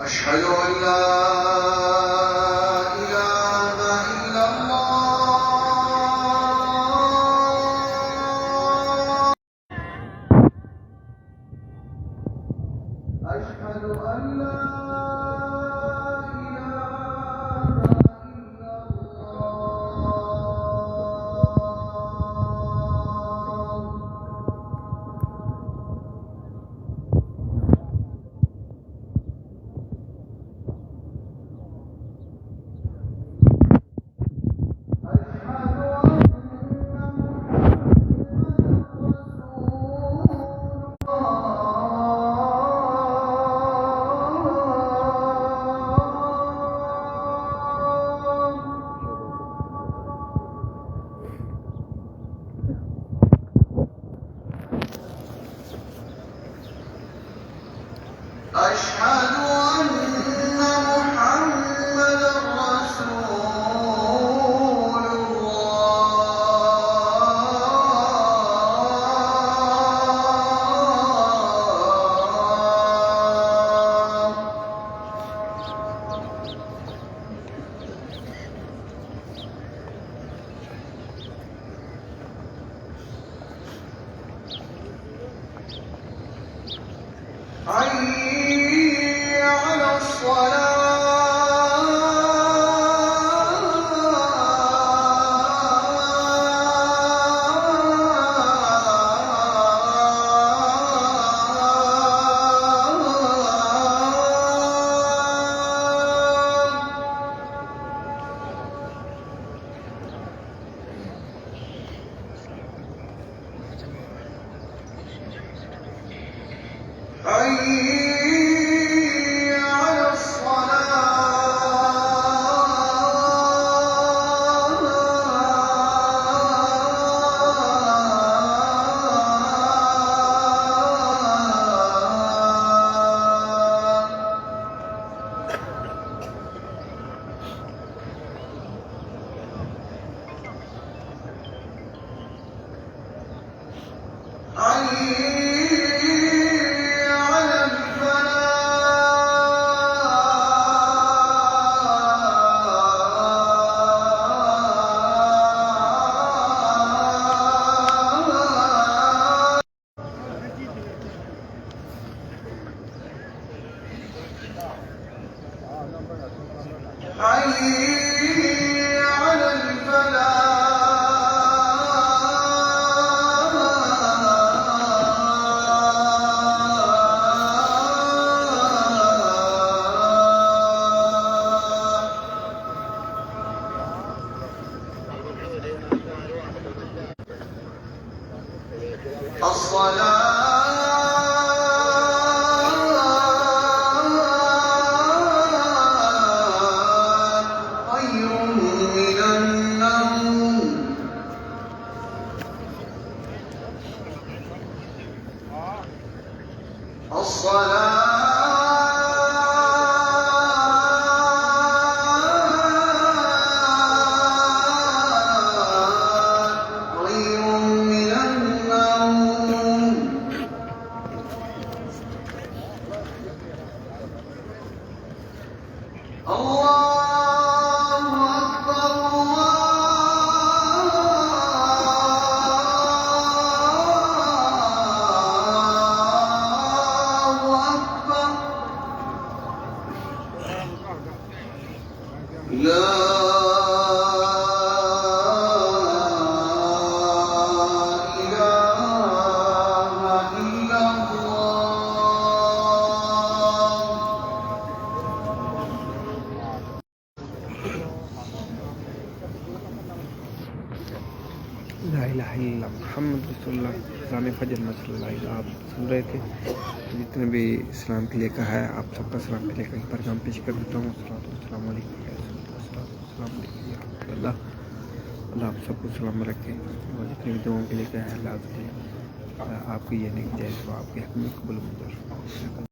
أشهد أن لا إله إلا الله. أشهد أن لا أشهد أن محمدًا رسول الله. حي على ला इलाहा इल्लल्लाह मुहम्मद रसूलुल्लाह इस्लाम फजर मसल्ला आप सुन रहे थे। जितने भी इस्लाम के लिए कहा है आप सबका सलाम के लिए कहीं पर काम पेश कर देता हूँ। अस्सलाम वालेकुम अल्लाह आप सबको सलाम रखें और जितने भी दुआओं के लिए कहा है अल्लाह आपकी ये नहीं जाए तो आपके हक में कबूल मंजूर।